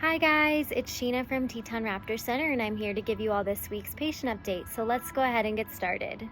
Hi guys, it's Sheena from Teton Raptor Center and I'm here to give you all this week's patient update. So let's go ahead and get started.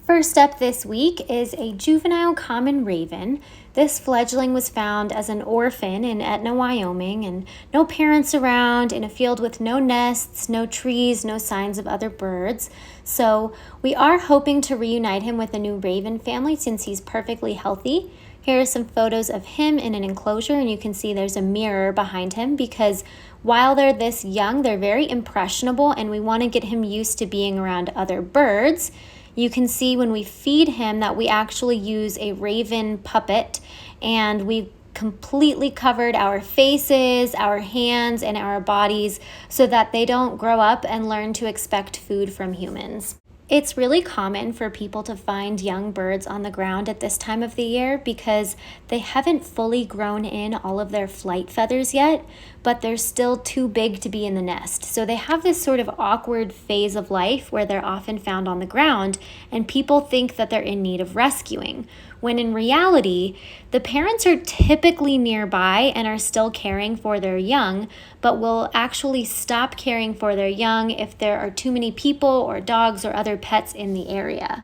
First up this week is a juvenile common raven. This fledgling was found as an orphan in Etna, Wyoming, and no parents around, in a field with no nests, no trees, no signs of other birds. So we are hoping to reunite him with a new raven family since he's perfectly healthy. Here are some photos of him in an enclosure, and you can see there's a mirror behind him because while they're this young, they're very impressionable and we want to get him used to being around other birds. You can see when we feed him that we actually use a raven puppet, and we've completely covered our faces, our hands, and our bodies so that they don't grow up and learn to expect food from humans. It's really common for people to find young birds on the ground at this time of the year because they haven't fully grown in all of their flight feathers yet, but they're still too big to be in the nest. So they have this sort of awkward phase of life where they're often found on the ground and people think that they're in need of rescuing, when in reality, the parents are typically nearby and are still caring for their young, but will actually stop caring for their young if there are too many people or dogs or other pets in the area.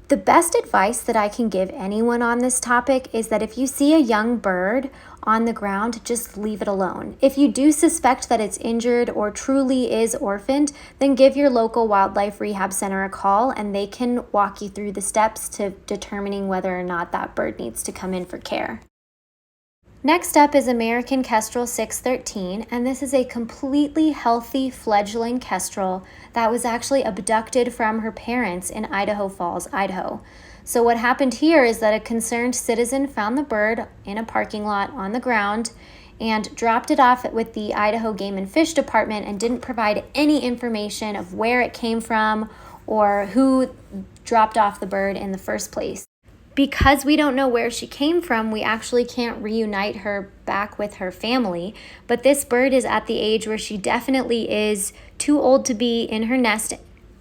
The best advice that I can give anyone on this topic is that if you see a young bird on the ground, just leave it alone. If you do suspect that it's injured or truly is orphaned, then give your local wildlife rehab center a call and they can walk you through the steps to determining whether or not that bird needs to come in for care. Next up is American Kestrel 613, and this is a completely healthy fledgling kestrel that was actually abducted from her parents in Idaho Falls, Idaho. So what happened here is that a concerned citizen found the bird in a parking lot on the ground and dropped it off with the Idaho Game and Fish Department and didn't provide any information of where it came from or who dropped off the bird in the first place. Because we don't know where she came from, we actually can't reunite her back with her family. But this bird is at the age where she definitely is too old to be in her nest,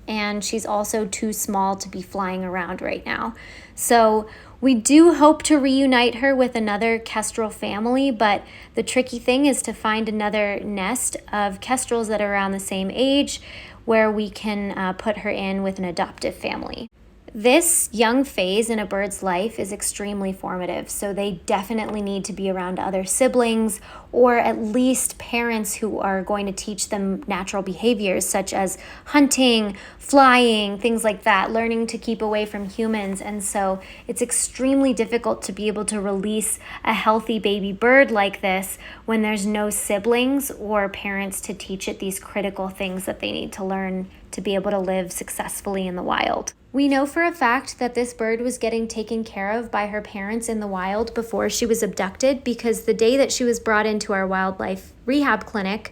and she's also too small to be flying around right now. So we do hope to reunite her with another kestrel family, but the tricky thing is to find another nest of kestrels that are around the same age where we can put her in with an adoptive family. This young phase in a bird's life is extremely formative, so they definitely need to be around other siblings or at least parents who are going to teach them natural behaviors such as hunting, flying, things like that, learning to keep away from humans. And so it's extremely difficult to be able to release a healthy baby bird like this when there's no siblings or parents to teach it these critical things that they need to learn to be able to live successfully in the wild. We know for a fact that this bird was getting taken care of by her parents in the wild before she was abducted, because the day that she was brought into our wildlife rehab clinic,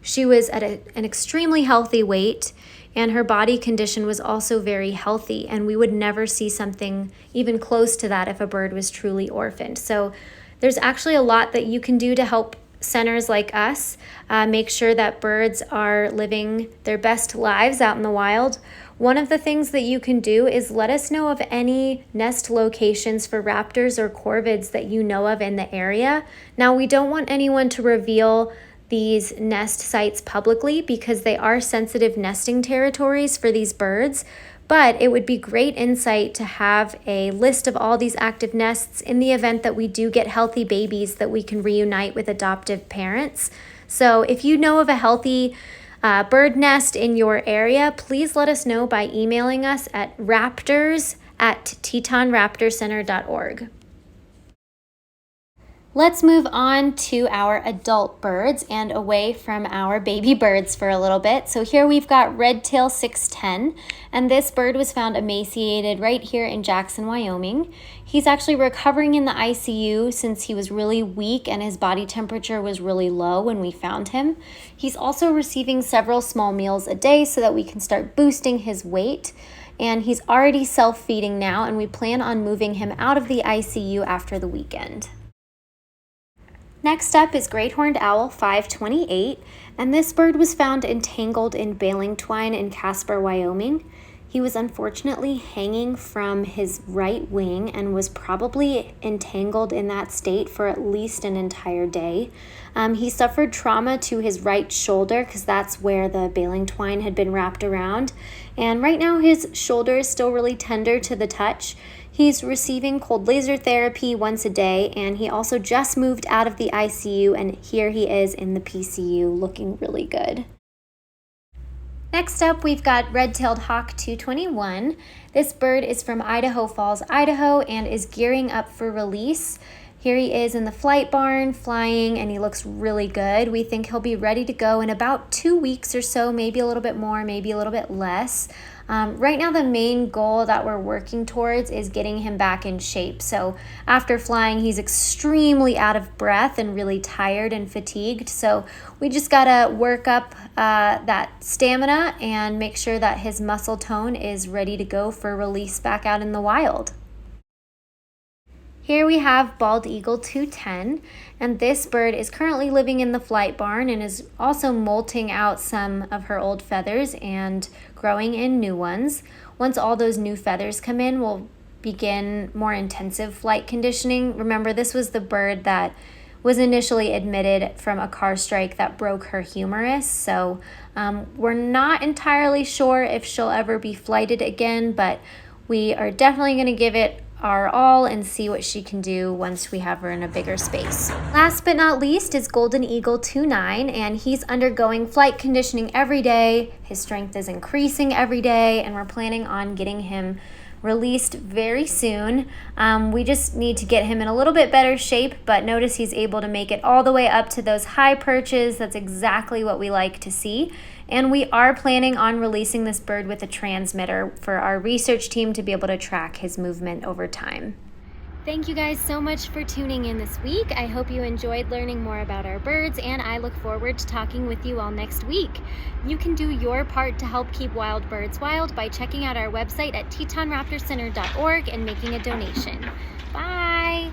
she was at an extremely healthy weight and her body condition was also very healthy, and we would never see something even close to that if a bird was truly orphaned. So there's actually a lot that you can do to help centers like us make sure that birds are living their best lives out in the wild. One of the things that you can do is let us know of any nest locations for raptors or corvids that you know of in the area. Now, we don't want anyone to reveal these nest sites publicly because they are sensitive nesting territories for these birds, but it would be great insight to have a list of all these active nests in the event that we do get healthy babies that we can reunite with adoptive parents. So if you know of a healthy bird nest in your area, please let us know by emailing us at raptors@tetonraptorcenter.org. Let's move on to our adult birds and away from our baby birds for a little bit. So here we've got RedTailed 610, and this bird was found emaciated right here in Jackson, Wyoming. He's actually recovering in the ICU since he was really weak and his body temperature was really low when we found him. He's also receiving several small meals a day so that we can start boosting his weight. And he's already self-feeding now, and we plan on moving him out of the ICU after the weekend. Next up is Greathorned Owl 528, and this bird was found entangled in baling twine in Casper, Wyoming. He was unfortunately hanging from his right wing and was probably entangled in that state for at least an entire day. He suffered trauma to his right shoulder because that's where the baling twine had been wrapped around. And right now his shoulder is still really tender to the touch. He's receiving cold laser therapy once a day, and he also just moved out of the ICU, and here he is in the PCU looking really good. Next up, we've got Red-Tailed Hawk 221. This bird is from Idaho Falls, Idaho, and is gearing up for release. Here he is in the flight barn, flying, and he looks really good. We think he'll be ready to go in about 2 weeks or so, maybe a little bit more, maybe a little bit less. Right now, the main goal that we're working towards is getting him back in shape. So after flying, he's extremely out of breath and really tired and fatigued. So we just gotta work up that stamina and make sure that his muscle tone is ready to go for release back out in the wild. Here we have Bald Eagle 210, and this bird is currently living in the flight barn and is also molting out some of her old feathers and growing in new ones. Once all those new feathers come in, we'll begin more intensive flight conditioning. Remember, this was the bird that was initially admitted from a car strike that broke her humerus, so we're not entirely sure if she'll ever be flighted again, but we are definitely going to give it our all and see what she can do once we have her in a bigger space. Last but not least is Golden Eagle 29, and he's undergoing flight conditioning every day. His strength is increasing every day, and we're planning on getting him released very soon. We just need to get him in a little bit better shape, but notice he's able to make it all the way up to those high perches. That's exactly what we like to see. And we are planning on releasing this bird with a transmitter for our research team to be able to track his movement over time. Thank you guys so much for tuning in this week. I hope you enjoyed learning more about our birds, and I look forward to talking with you all next week. You can do your part to help keep wild birds wild by checking out our website at tetonraptorcenter.org and making a donation. Bye!